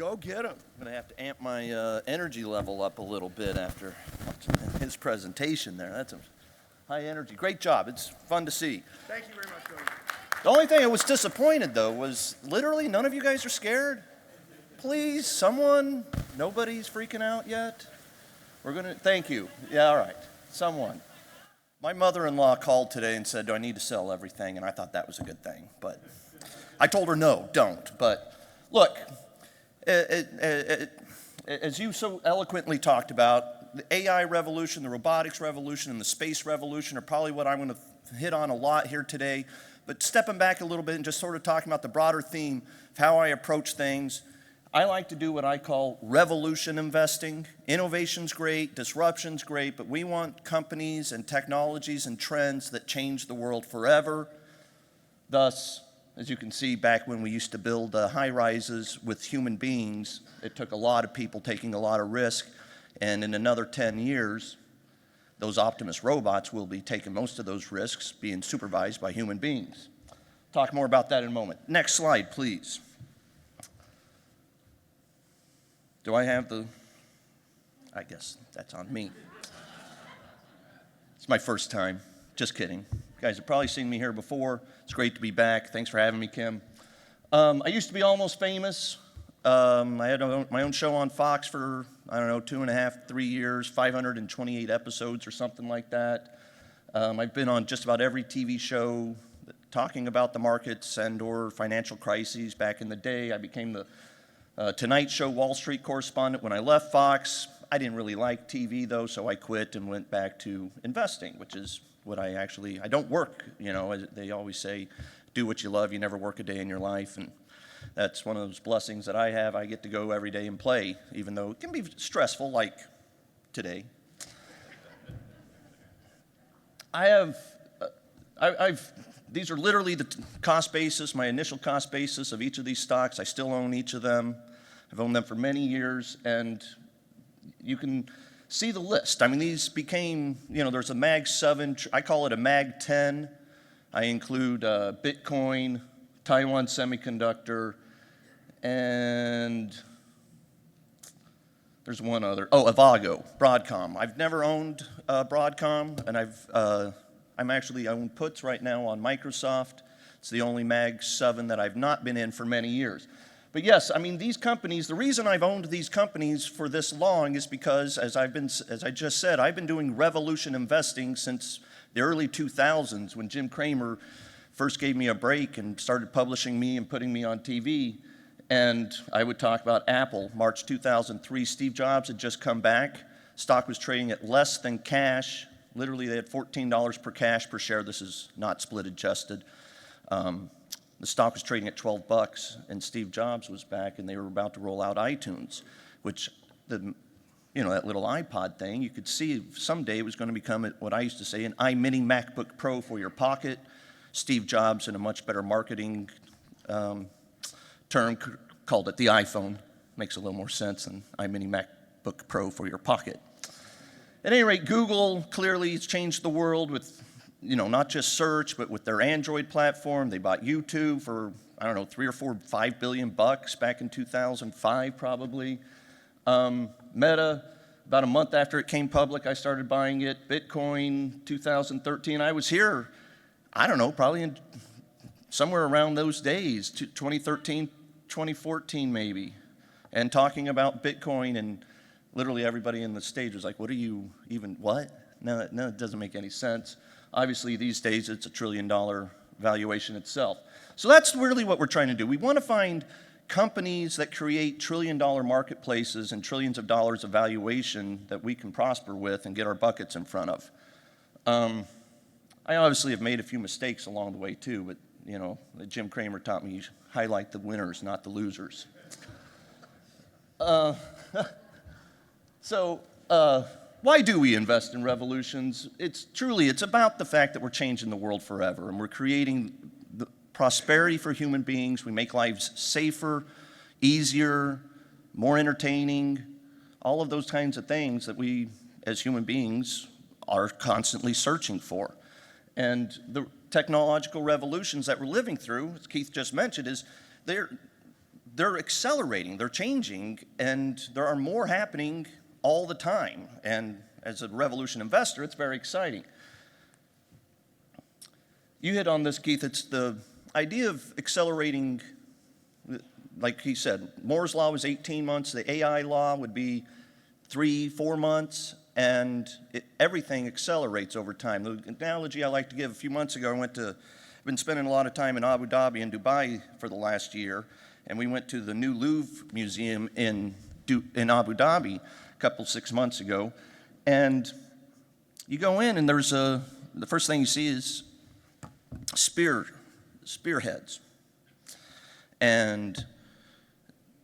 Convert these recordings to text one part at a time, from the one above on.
Go get him. I'm going to have to amp my energy level up a little bit after his presentation there. That's a high energy. Great job. It's fun to see. Thank you very much, Cody. The only thing I was disappointed, though, was literally none of you guys are scared. Please, someone. Nobody's freaking out yet. We're going to, thank you. Yeah, all right. Someone. My mother-in-law called today and said, do I need to sell everything? And I thought that was a good thing. But I told her, no, don't. But look, as you so eloquently talked about, the AI revolution, the robotics revolution, and the space revolution are probably what I'm going to hit on a lot here today. But stepping back a little bit and just sort of talking about the broader theme of how I approach things, I like to do what I call revolution investing. Innovation's great, disruption's great, but we want companies and technologies and trends that change the world forever. Thus, as you can see, back when we used to build high-rises with human beings, it took a lot of people taking a lot of risk, and in another 10 years, those Optimus robots will be taking most of those risks, being supervised by human beings. Talk more about that in a moment. Next slide, please. Do I have the, I guess that's on me. It's my first time, just kidding. You guys have probably seen me here before. It's great to be back. Thanks for having me, Kim. I used to be almost famous. I had my own show on Fox for, 2.5, 3 years, 528 episodes or something like that. I've been on just about every TV show talking about the markets and or financial crises. Back in the day, I became the Tonight Show Wall Street correspondent when I left Fox. I didn't really like TV though, so I quit and went back to investing, which is what I don't work, as they always say, do what you love, you never work a day in your life, and that's one of those blessings that I have. I get to go every day and play, even though it can be stressful like today. These are literally the cost basis, my initial cost basis of each of these stocks. I still own each of them. I've owned them for many years, and you can see the list. I mean, these became, there's a Mag 7, I call it a Mag 10. I include Bitcoin, Taiwan Semiconductor, and there's one other. Oh, Avago, Broadcom. I've never owned Broadcom, and I own puts right now on Microsoft. It's the only Mag 7 that I've not been in for many years. But yes, I mean, these companies, the reason I've owned these companies for this long is because, as I just said, I've been doing revolution investing since the early 2000s when Jim Cramer first gave me a break and started publishing me and putting me on TV. And I would talk about Apple, March 2003. Steve Jobs had just come back. Stock was trading at less than cash. Literally, they had $14 per cash per share. This is not split adjusted. The stock was trading at $12, and Steve Jobs was back, and they were about to roll out iTunes, which that little iPod thing, you could see someday it was going to become what I used to say, an iMini MacBook Pro for your pocket. Steve Jobs, in a much better marketing term, called it the iPhone. Makes a little more sense than iMini MacBook Pro for your pocket. At any rate, Google clearly has changed the world with, not just search, but with their Android platform. They bought YouTube for, $3 or $4, $5 billion back in 2005 probably. Meta, about a month after it came public, I started buying it. Bitcoin, 2013. I was here, probably somewhere around those days, 2013, 2014 maybe, and talking about Bitcoin, and literally everybody in the stage was like, what? No, it doesn't make any sense. Obviously, these days, it's $1 trillion valuation itself. So that's really what we're trying to do. We want to find companies that create trillion-dollar marketplaces and trillions of dollars of valuation that we can prosper with and get our buckets in front of. I obviously have made a few mistakes along the way, too, but, Jim Cramer taught me, you highlight the winners, not the losers. Why do we invest in revolutions? It's about the fact that we're changing the world forever, and we're creating the prosperity for human beings. We make lives safer, easier, more entertaining, all of those kinds of things that we, as human beings, are constantly searching for. And the technological revolutions that we're living through, as Keith just mentioned, is they're accelerating, they're changing, and there are more happening all the time. And as a Revolution investor, it's very exciting. You hit on this, Keith. It's the idea of accelerating, like he said, Moore's law was 18 months, the AI law would be 3-4 months, and everything accelerates over time. The analogy I like to give, a few months ago, I've been spending a lot of time in Abu Dhabi and Dubai for the last year, and we went to the new Louvre Museum in Abu Dhabi 6 months ago, and you go in and the first thing you see is spearheads, and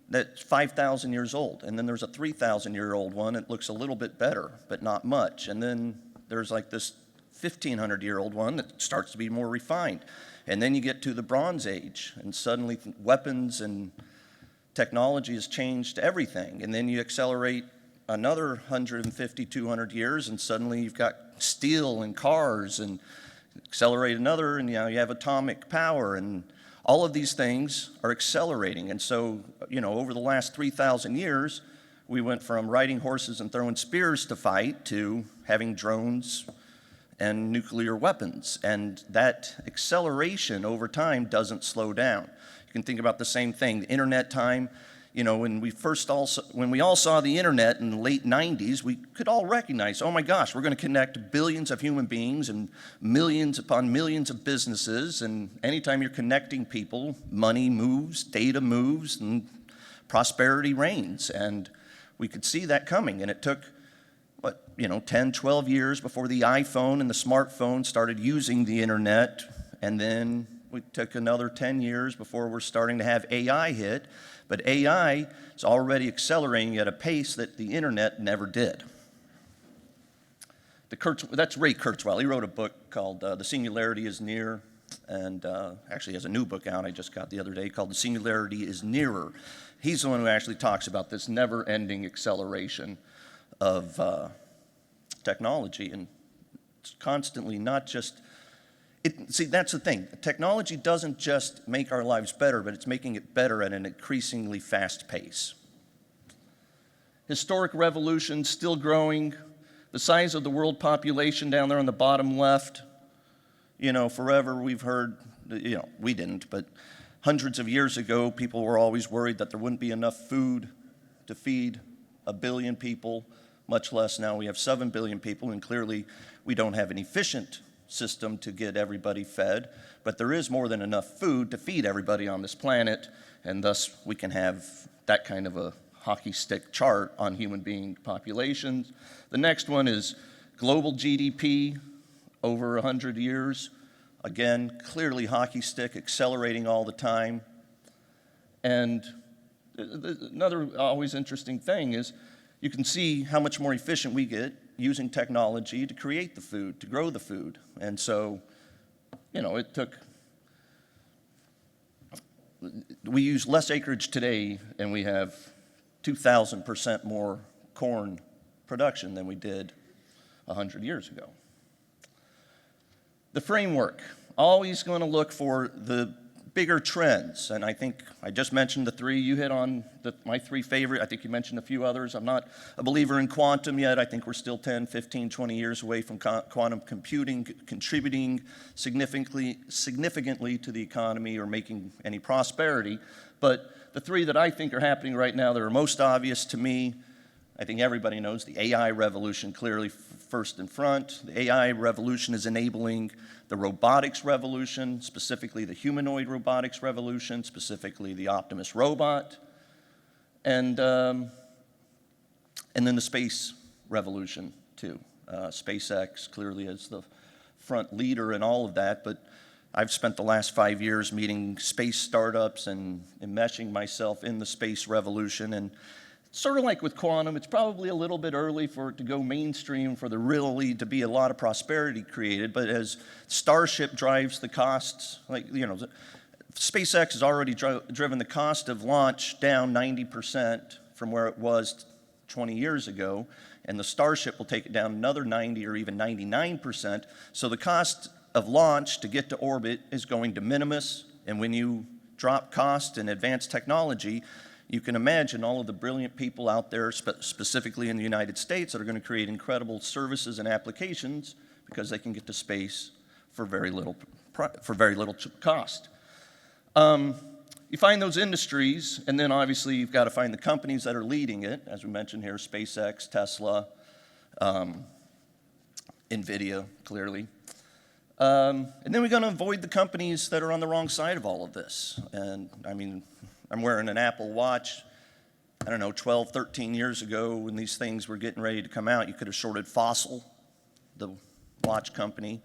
that's 5,000 years old. And then there's a 3,000-year-old one that looks a little bit better, but not much. And then there's like this 1,500-year-old one that starts to be more refined. And then you get to the Bronze Age, and suddenly weapons and technology has changed everything. And then you accelerate another 150, 200 years, and suddenly you've got steel and cars, and accelerate another, and you have atomic power, and all of these things are accelerating. And so, over the last 3,000 years, we went from riding horses and throwing spears to fight to having drones and nuclear weapons. And that acceleration over time doesn't slow down. You can think about the same thing, the internet time. When we all saw the internet in the late 90s, we could all recognize, oh my gosh, we're going to connect billions of human beings and millions upon millions of businesses. And anytime you're connecting people, money moves, data moves, and prosperity reigns. And we could see that coming. And it took, 10, 12 years before the iPhone and the smartphone started using the internet. And then we took another 10 years before we're starting to have AI hit. But AI is already accelerating at a pace that the internet never did. That's Ray Kurzweil. He wrote a book called The Singularity is Near, and actually has a new book out I just got the other day called The Singularity is Nearer. He's the one who actually talks about this never-ending acceleration of technology, and it's constantly not just see, that's the thing. Technology doesn't just make our lives better, but it's making it better at an increasingly fast pace. Historic revolution still growing. The size of the world population down there on the bottom left, forever we've heard, we didn't, but hundreds of years ago, people were always worried that there wouldn't be enough food to feed 1 billion people, much less now we have 7 billion people, and clearly we don't have an efficient system to get everybody fed, but there is more than enough food to feed everybody on this planet, and thus we can have that kind of a hockey stick chart on human being populations. The next one is global GDP over 100 years. Again, clearly hockey stick, accelerating all the time. And another always interesting thing is you can see how much more efficient we get using technology to create the food, to grow the food. And so, we use less acreage today, and we have 2,000% more corn production than we did 100 years ago. The framework, always going to look for the bigger trends, and I think I just mentioned the three. You hit on my three favorite. I think you mentioned a few others. I'm not a believer in quantum yet. I think we're still 10, 15, 20 years away from quantum computing contributing significantly to the economy or making any prosperity. But the three that I think are happening right now that are most obvious to me, I think everybody knows the AI revolution clearly first in front. The AI revolution is enabling the robotics revolution, specifically the humanoid robotics revolution, specifically the Optimus robot, and then the space revolution too. SpaceX clearly is the front leader in all of that, but I've spent the last 5 years meeting space startups and enmeshing myself in the space revolution, and sort of like with quantum, it's probably a little bit early for it to go mainstream, for there really to be a lot of prosperity created. But as Starship drives the costs, SpaceX has already driven the cost of launch down 90% from where it was 20 years ago, and the Starship will take it down another 90 or even 99%. So the cost of launch to get to orbit is going de minimis, and when you drop cost and advance technology, you can imagine all of the brilliant people out there, specifically in the United States, that are going to create incredible services and applications because they can get to space for very little cost. You find those industries, and then obviously you've got to find the companies that are leading it, as we mentioned here, SpaceX, Tesla, NVIDIA, clearly. And then we're going to avoid the companies that are on the wrong side of all of this. And I mean, I'm wearing an Apple Watch. I don't know, 12, 13 years ago when these things were getting ready to come out, you could have shorted Fossil, the watch company,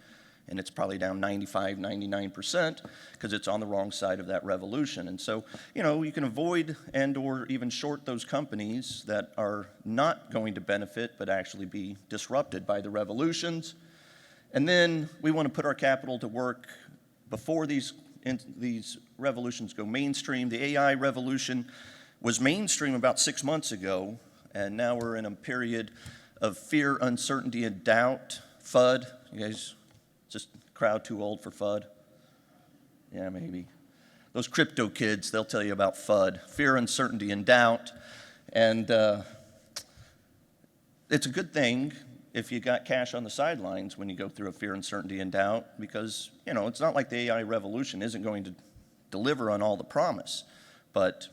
and it's probably down 95, 99% because it's on the wrong side of that revolution. And so, you know, you can avoid and or even short those companies that are not going to benefit but actually be disrupted by the revolutions. And then we want to put our capital to work before these revolutions go mainstream. The AI revolution was mainstream about 6 months ago, and now we're in a period of fear, uncertainty, and doubt. FUD, you guys, just crowd too old for FUD? Yeah, maybe. Those crypto kids, they'll tell you about FUD, fear, uncertainty, and doubt. And it's a good thing if you got cash on the sidelines when you go through a fear, uncertainty, and doubt, because, you know, it's not like the AI revolution isn't going to deliver on all the promise, but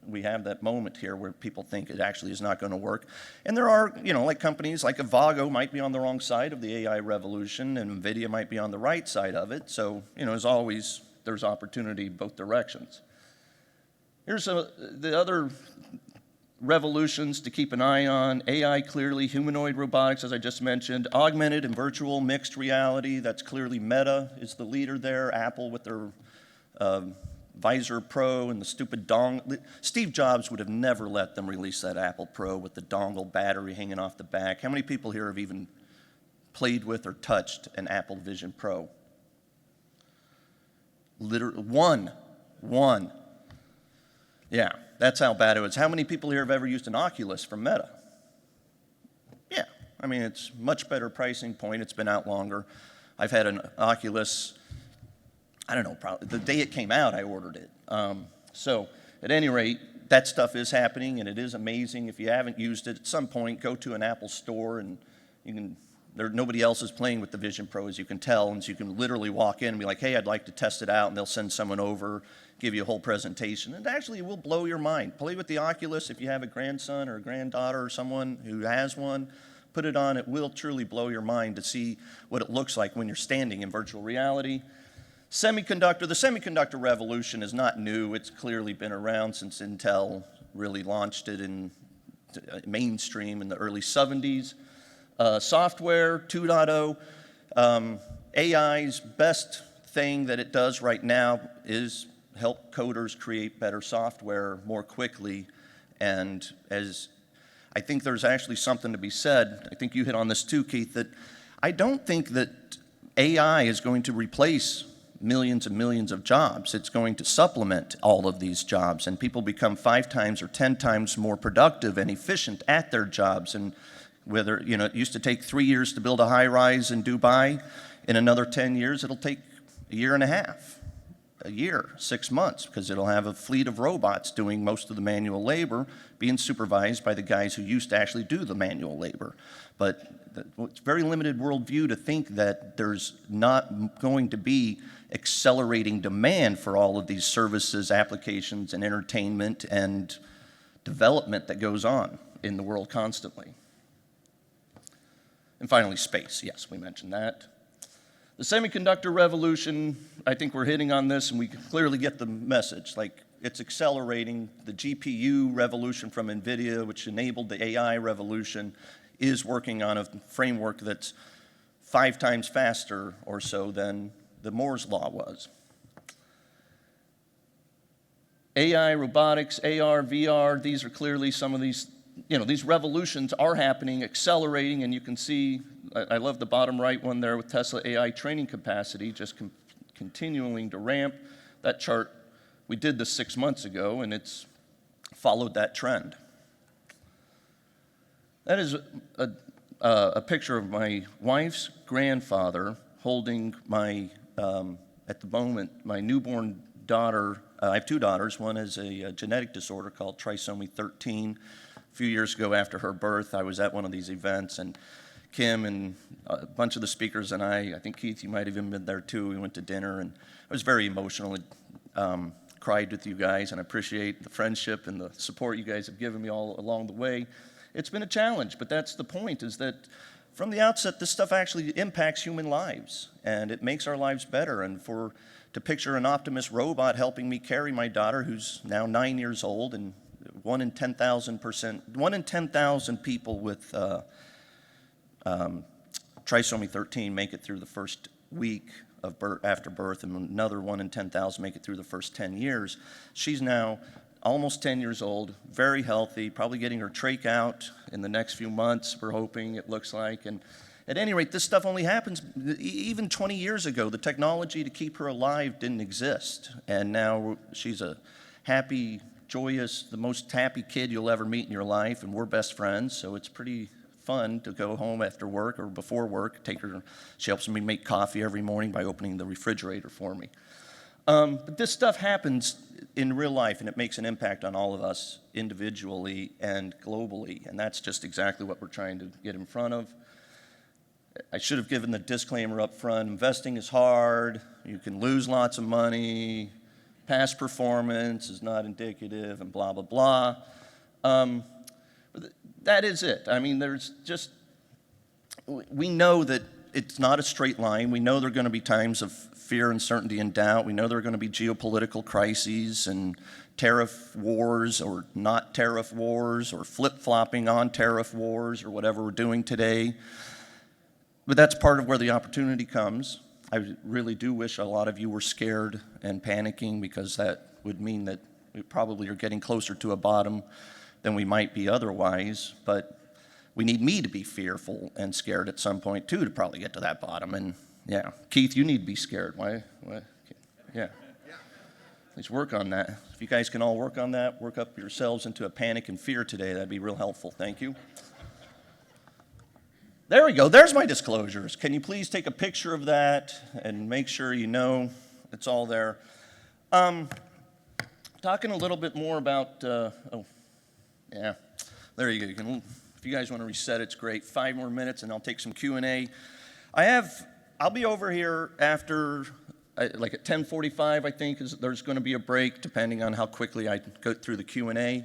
we have that moment here where people think it actually is not going to work. And there are, you know, like companies like Avago might be on the wrong side of the AI revolution, and NVIDIA might be on the right side of it. So, you know, as always, there's opportunity both directions. Here's the other revolutions to keep an eye on. AI, clearly. Humanoid robotics, as I just mentioned. Augmented and virtual mixed reality. That's clearly Meta is the leader there. Apple with their Visor Pro and the stupid dongle. Steve Jobs would have never let them release that Apple Pro with the dongle battery hanging off the back. How many people here have even played with or touched an Apple Vision Pro? Literally, one. Yeah, that's how bad it was. How many people here have ever used an Oculus from Meta? Yeah, I mean, it's much better pricing point. It's been out longer. I've had an Oculus, I don't know, probably the day it came out, I ordered it. So at any rate, that stuff is happening, and it is amazing. If you haven't used it, at some point, go to an Apple store, and you can. Nobody else is playing with the Vision Pro, as you can tell, and so you can literally walk in and be like, hey, I'd like to test it out, and they'll send someone over, give you a whole presentation, and actually it will blow your mind. Play with the Oculus if you have a grandson or a granddaughter or someone who has one. Put it on. It will truly blow your mind to see what it looks like when you're standing in virtual reality. Semiconductor. The semiconductor revolution is not new. It's clearly been around since Intel really launched it in mainstream in the early 70s. Software 2.0. AI's best thing that it does right now is help coders create better software more quickly. And as I think there's actually something to be said, I think you hit on this too, Keith, that I don't think that AI is going to replace millions and millions of jobs. It's going to supplement all of these jobs, and people become 5 times or 10 times more productive and efficient at their jobs. And whether, you know, it used to take 3 years to build a high rise in Dubai, in another 10 years, it'll take a year and a half, a year, 6 months, because it'll have a fleet of robots doing most of the manual labor, being supervised by the guys who used to actually do the manual labor. But it's very limited worldview to think that there's not going to be accelerating demand for all of these services, applications, and entertainment and development that goes on in the world constantly. And finally, space. Yes, we mentioned that. The semiconductor revolution, I think we're hitting on this, and we can clearly get the message. Like, it's accelerating. The GPU revolution from NVIDIA, which enabled the AI revolution, is working on a framework that's 5 times faster or so than the Moore's Law was. AI, robotics, AR, VR, these are clearly some of these, you know, these revolutions are happening, accelerating, and you can see, I love the bottom right one there with Tesla AI training capacity, just continuing to ramp. That chart, we did this 6 months ago, and it's followed that trend. That is a picture of my wife's grandfather holding my, at the moment, my newborn daughter, I have two daughters. One has a genetic disorder called trisomy 13. A few years ago after her birth, I was at one of these events, and Kim and a bunch of the speakers and I think Keith, you might have even been there too, we went to dinner, and I was very emotional and cried with you guys, and I appreciate the friendship and the support you guys have given me all along the way. It's been a challenge, but that's the point, is that from the outset, this stuff actually impacts human lives, and it makes our lives better. And to picture an Optimus robot helping me carry my daughter, who's now 9 years old, and 1 in 10,000 people with trisomy 13 make it through the first week of after birth, and another 1 in 10,000 make it through the first 10 years. She's now almost 10 years old, very healthy, probably getting her trach out in the next few months, we're hoping, it looks like. And at any rate, this stuff only happens, even 20 years ago, the technology to keep her alive didn't exist. And now she's a happy, joyous, the most happy kid you'll ever meet in your life, and we're best friends, so it's pretty fun to go home after work or before work, take her, she helps me make coffee every morning by opening the refrigerator for me. But this stuff happens in real life, and it makes an impact on all of us individually and globally, and that's just exactly what we're trying to get in front of. I should have given the disclaimer up front. Investing is hard. You can lose lots of money. Past performance is not indicative, and blah, blah, blah. That is it. I mean, we know that it's not a straight line. We know there are going to be times of fear, uncertainty, and doubt. We know there are going to be geopolitical crises and tariff wars or not tariff wars or flip-flopping on tariff wars or whatever we're doing today. But that's part of where the opportunity comes. I really do wish a lot of you were scared and panicking, because that would mean that we probably are getting closer to a bottom than we might be otherwise. But we need me to be fearful and scared at some point too to probably get to that bottom. And yeah, Keith, you need to be scared. Why? Yeah. Let's work on that. If you guys can all work on that, work up yourselves into a panic and fear today, that'd be real helpful. Thank you. There we go. There's my disclosures. Can you please take a picture of that and make sure you know it's all there? Talking a little bit more about, there you go. If you guys want to reset, it's great. 5 more minutes, and I'll take some Q&A. I'll be over here after, like at 10:45, I think, there's going to be a break, depending on how quickly I go through the Q&A.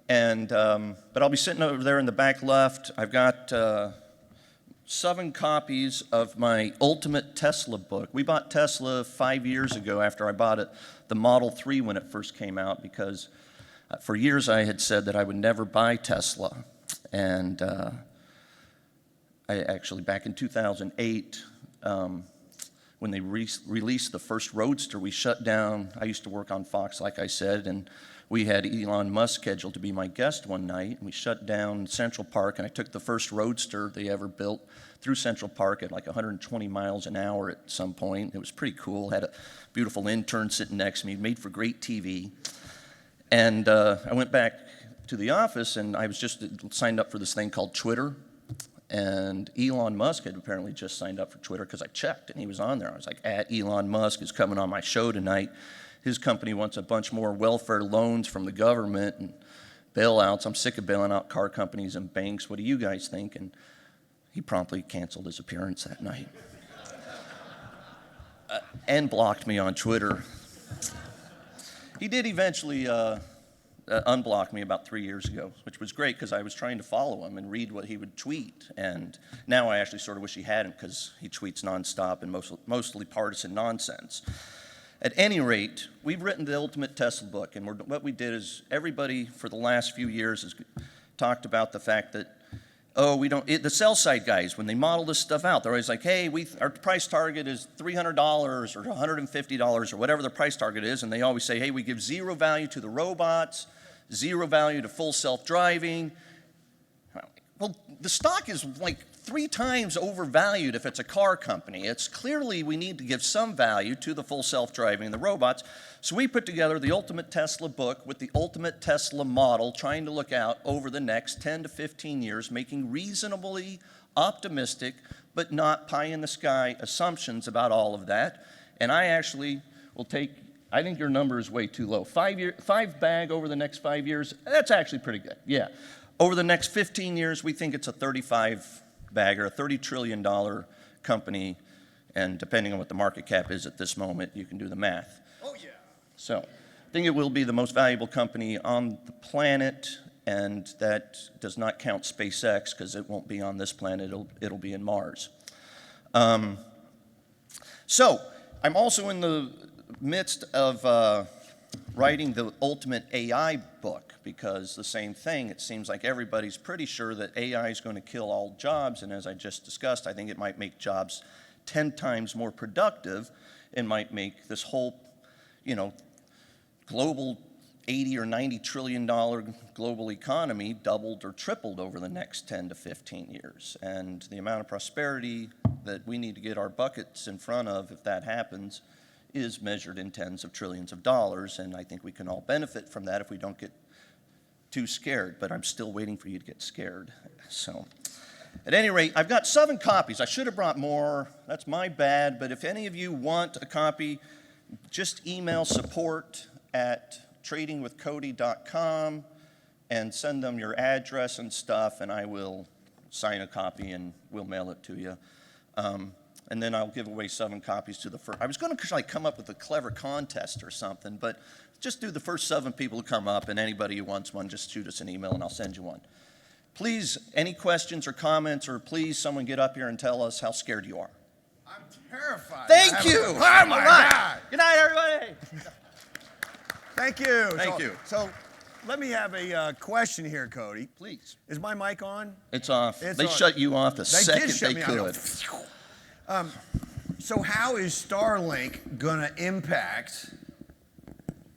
But I'll be sitting over there in the back left. I've got 7 copies of my Ultimate Tesla book. We bought Tesla 5 years ago after I bought the Model 3 when it first came out, because for years I had said that I would never buy Tesla. And I actually, back in 2008, when they released the first Roadster, we shut down. I used to work on Fox, like I said, and we had Elon Musk scheduled to be my guest one night. We shut down Central Park, and I took the first Roadster they ever built through Central Park at like 120 miles an hour at some point. It was pretty cool. Had a beautiful intern sitting next to me, made for great TV. And I went back to the office, and I was just signed up for this thing called Twitter. And Elon Musk had apparently just signed up for Twitter, because I checked, and he was on there. I was like, Elon Musk is coming on my show tonight. His company wants a bunch more welfare loans from the government and bailouts. I'm sick of bailing out car companies and banks. What do you guys think? And he promptly canceled his appearance that night. And blocked me on Twitter. He did eventually unblocked me about 3 years ago, which was great, because I was trying to follow him and read what he would tweet. And now I actually sort of wish he hadn't, because he tweets nonstop and mostly partisan nonsense. At any rate, we've written the Ultimate Tesla book, and what we did is everybody for the last few years has talked about the fact that, the sell side guys, when they model this stuff out, they're always like, hey, our price target is $300 or $150 or whatever the price target is, and they always say, hey, we give 0 value to the robots, 0 value to full self-driving. Well, the stock is like 3 times overvalued if it's a car company. It's clearly we need to give some value to the full self-driving and the robots. So we put together the Ultimate Tesla book with the Ultimate Tesla model, trying to look out over the next 10 to 15 years, making reasonably optimistic but not pie-in-the-sky assumptions about all of that. And I actually will take I think your number is way too low. Five bag over the next 5 years, that's actually pretty good, yeah. Over the next 15 years, we think it's a 35 bagger, a $30 trillion company, and depending on what the market cap is at this moment, you can do the math. Oh, yeah. So I think it will be the most valuable company on the planet, and that does not count SpaceX because it won't be on this planet, it'll be in Mars. So I'm also in the midst of writing the ultimate AI book, because the same thing, it seems like everybody's pretty sure that AI is going to kill all jobs, and as I just discussed, I think it might make jobs 10 times more productive and might make this whole, global 80 or $90 trillion global economy doubled or tripled over the next 10 to 15 years. And the amount of prosperity that we need to get our buckets in front of, if that happens, is measured in tens of trillions of dollars. And I think we can all benefit from that if we don't get too scared. But I'm still waiting for you to get scared. So at any rate, I've got 7 copies. I should have brought more. That's my bad. But if any of you want a copy, just email support@tradingwithcody.com and send them your address and stuff, and I will sign a copy and we'll mail it to you. And then I'll give away 7 copies to the first. I was going to come up with a clever contest or something, but just do the first 7 people who come up, and anybody who wants one, just shoot us an email and I'll send you one. Please, any questions or comments, or please someone get up here and tell us how scared you are. I'm terrified. Thank you. Oh, my God. Good night, everybody. Thank you. Thank you. So let me have a question here, Cody. Please. Is my mic on? It's off. It's they on. shut you off the second shut they me could. So how is Starlink going to impact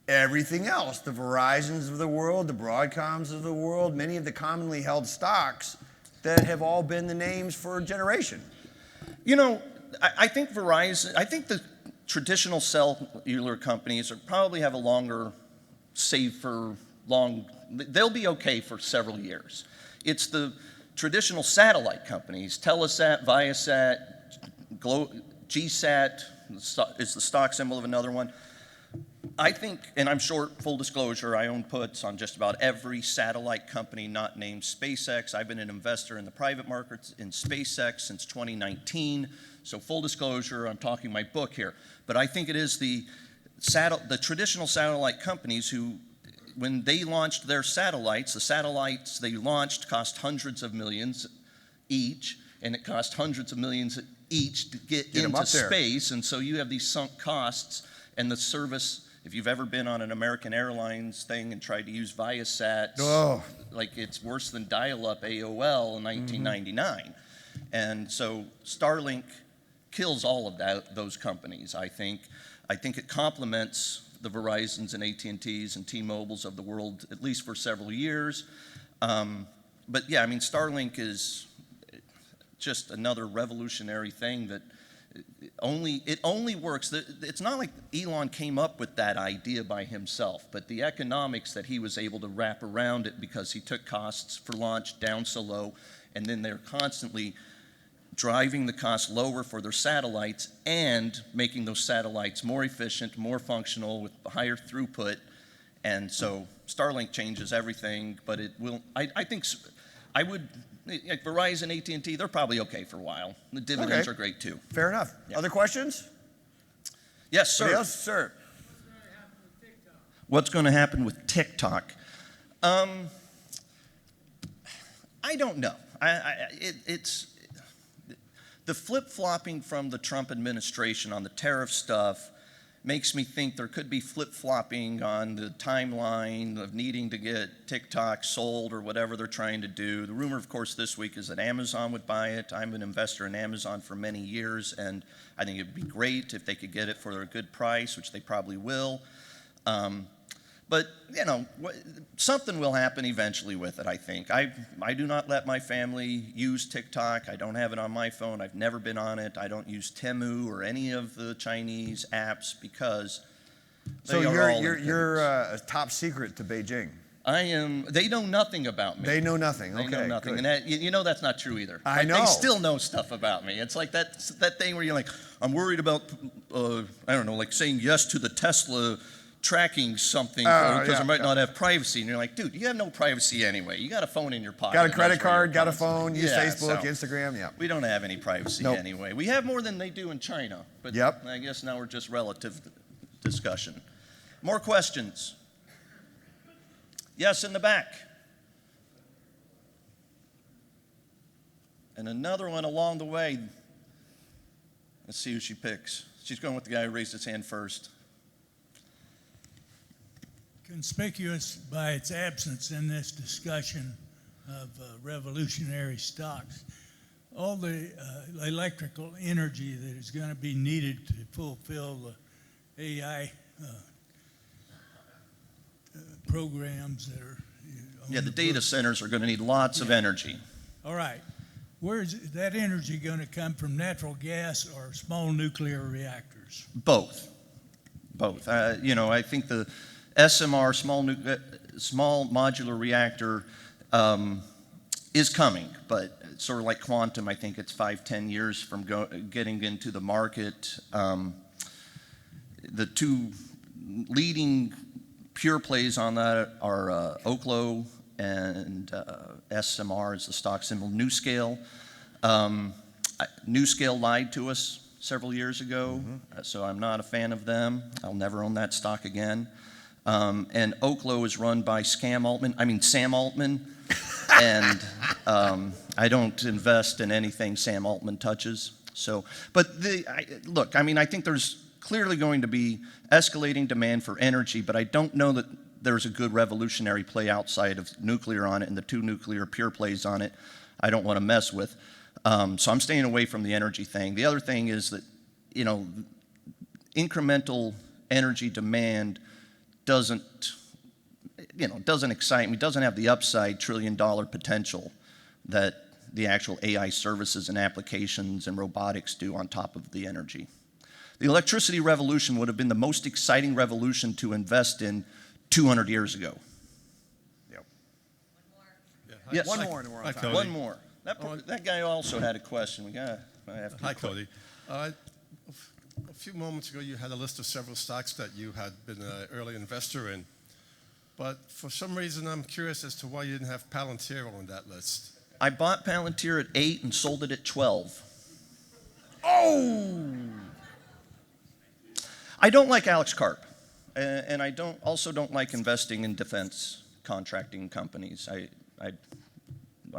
everything else? The Verizons of the world, the Broadcoms of the world, many of the commonly held stocks that have all been the names for a generation. I think Verizon, I think the traditional cellular companies probably have a longer, they'll be okay for several years. It's the traditional satellite companies, Telesat, Viasat, GSAT is the stock symbol of another one. I think, and I'm short, full disclosure, I own puts on just about every satellite company not named SpaceX. I've been an investor in the private markets in SpaceX since 2019. So full disclosure, I'm talking my book here. But I think it is the traditional satellite companies who, when they launched their satellites, the satellites they launched cost hundreds of millions each, and it cost hundreds of millions each to get into space. And so you have these sunk costs, and the service, if you've ever been on an American Airlines thing and tried to use Viasat, like it's worse than dial-up AOL in 1999. And so Starlink kills all of those companies, I think. I think it complements the Verizons and AT&Ts and T-Mobiles of the world, at least for several years. But yeah, I mean, Starlink is just another revolutionary thing that it only works. It's not like Elon came up with that idea by himself, but the economics that he was able to wrap around it, because he took costs for launch down so low, and then they're constantly driving the cost lower for their satellites and making those satellites more efficient, more functional with higher throughput. And so Starlink changes everything, but it will, I think, I would, like Verizon, AT&T, they're probably okay for a while. The dividends are great too. Fair enough. Yeah. Other questions? Yes, sir. Yes, sir. What's going to happen with TikTok? I don't know. It's the flip-flopping from the Trump administration on the tariff stuff makes me think there could be flip-flopping on the timeline of needing to get TikTok sold or whatever they're trying to do. The rumor, of course, this week is that Amazon would buy it. I'm an investor in Amazon for many years, and I think it would be great if they could get it for a good price, which they probably will. But, you know, something will happen eventually with it, I think. I do not let my family use TikTok. I don't have it on my phone. I've never been on it. I don't use Temu or any of the Chinese apps because So you're a top secret to Beijing. They know nothing about me. They know nothing. They Okay, know nothing. good. And that, you know that's not true either. I Like, know. They still know stuff about me. It's like that thing where you're like, I'm worried about, I don't know, like saying yes to the Tesla tracking something because I might not have privacy. And you're like, dude, you have no privacy anyway. You got a phone in your pocket. Got a that credit knows where your card, got a funds are. phone, use Yeah, Facebook, so Instagram, yeah. we don't have any privacy Nope. anyway. We have more than they do in China. But Yep. I guess now we're just relative discussion. More questions? Yes, in the back. And another one along the way. Let's see who she picks. She's going with the guy who raised his hand first. Conspicuous by its absence in this discussion of revolutionary stocks, all the electrical energy that is going to be needed to fulfill the AI programs that are Yeah, the data centers are going to need lots of energy. All right. Where is that energy going to come from? Natural gas or small nuclear reactors? Both. I think the SMR, small modular reactor, is coming, but sort of like quantum, I think it's 5-10 years from getting into the market. The two leading pure plays on that are Oklo and SMR is the stock symbol. NewScale. NewScale lied to us several years ago, so I'm not a fan of them. I'll never own that stock again. And Oklo is run by Sam Altman, and I don't invest in anything Sam Altman touches. So, but look, I think there's clearly going to be escalating demand for energy, but I don't know that there's a good revolutionary play outside of nuclear on it, and the two nuclear pure plays on it I don't want to mess with. So I'm staying away from the energy thing. The other thing is that, incremental energy demand doesn't excite me, doesn't have the upside $1 trillion potential that the actual AI services and applications and robotics do on top of the energy. The electricity revolution would have been the most exciting revolution to invest in 200 years ago. Yep. Yes. One more and we're on Hi, time. Cody. One more. That guy also had a question. Hi, Cody. A few moments ago, you had a list of several stocks that you had been an early investor in. But for some reason, I'm curious as to why you didn't have Palantir on that list. I bought Palantir at 8 and sold it at 12. Oh! I don't like Alex Karp, and I also don't like investing in defense contracting companies. I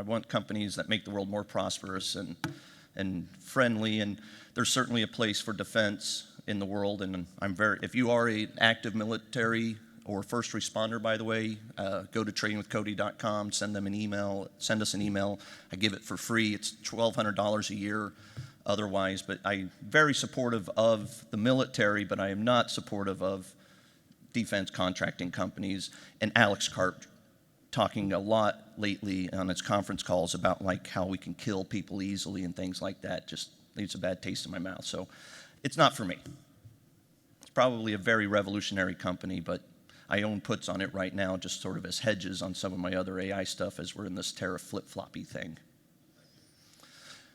want companies that make the world more prosperous and friendly, and there's certainly a place for defense in the world. And if you are an active military or first responder, by the way, go to tradingwithcody.com, send us an email. I give it for free. It's $1,200 a year otherwise, but I'm very supportive of the military, but I am not supportive of defense contracting companies. And Alex Karp talking a lot lately on his conference calls about like how we can kill people easily and things like that just leaves a bad taste in my mouth. So it's not for me. It's probably a very revolutionary company, but I own puts on it right now just sort of as hedges on some of my other AI stuff as we're in this tariff flip-floppy thing.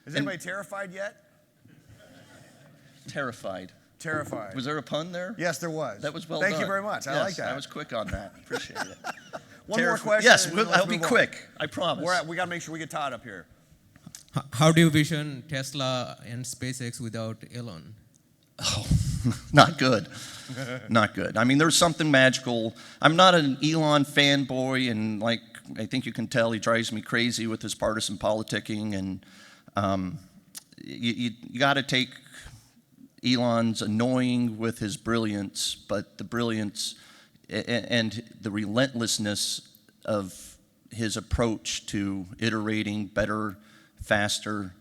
Is anybody terrified yet? Terrified. Terrified. Was there a pun there? Yes, there was. That was well done. Thank you very much. I like that. I was quick on that. Appreciate it. One more question. Yes, and then I'll let's be move on. quick. I promise. We got to make sure we get Todd up here. How do you vision Tesla and SpaceX without Elon? Oh, not good. Not good. I mean, there's something magical. I'm not an Elon fanboy, and I think you can tell he drives me crazy with his partisan politicking. And you got to take Elon's annoying with his brilliance, but the brilliance and the relentlessness of his approach to iterating better, faster,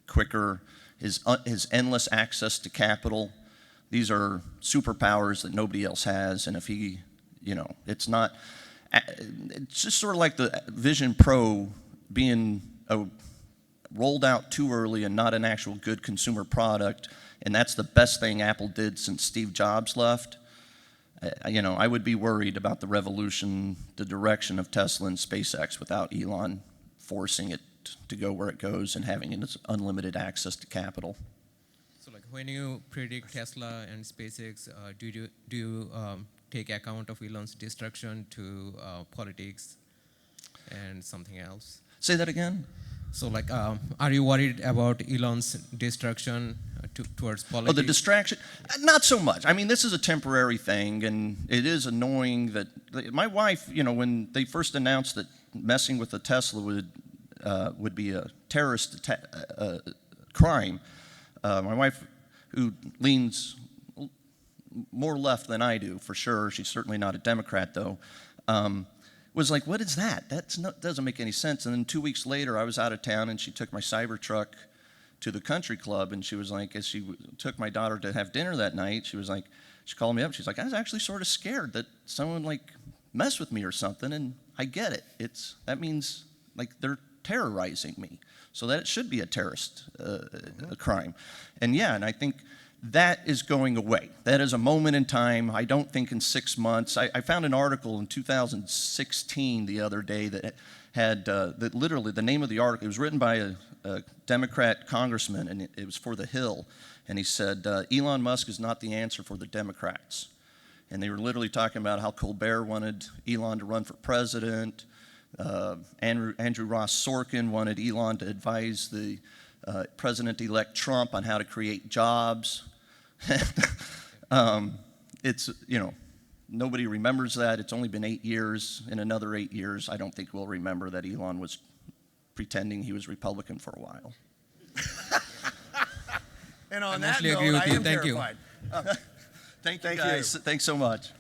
quicker, his endless access to capital. These are superpowers that nobody else has. And if he, it's just sort of like the Vision Pro being rolled out too early and not an actual good consumer product. And that's the best thing Apple did since Steve Jobs left. I would be worried about the revolution, the direction of Tesla and SpaceX without Elon forcing it to go where it goes and having its unlimited access to capital. So, like when you predict Tesla and SpaceX, do you take account of Elon's destruction to politics and something else? Say that again? So, like, are you worried about Elon's destruction towards politics? Oh, the distraction? Not so much. I mean, this is a temporary thing, and it is annoying that my wife, when they first announced that messing with the Tesla would be a terrorist crime, my wife, who leans more left than I do, for sure, she's certainly not a Democrat, though, was like, what is that? That doesn't make any sense. And then 2 weeks later, I was out of town, and she took my Cybertruck to the country club, and she was like, as she took my daughter to have dinner that night, she called me up, she's like, I was actually sort of scared that someone messed with me or something, and I get it. That means they're terrorizing me. So that it should be a terrorist a crime. And I think that is going away. That is a moment in time. I don't think in 6 months. I found an article in 2016 the other day that had that literally the name of the article. It was written by a Democrat congressman, and it was for The Hill. And he said, Elon Musk is not the answer for the Democrats. And they were literally talking about how Colbert wanted Elon to run for president. Andrew Ross Sorkin wanted Elon to advise the President-elect Trump on how to create jobs. It's, nobody remembers that. It's only been 8 years. In another 8 years, I don't think we'll remember that Elon was pretending he was Republican for a while. And on I that mostly note, agree with I you. am Thank you. terrified. Thank you, Thank you. guys. Thanks so much.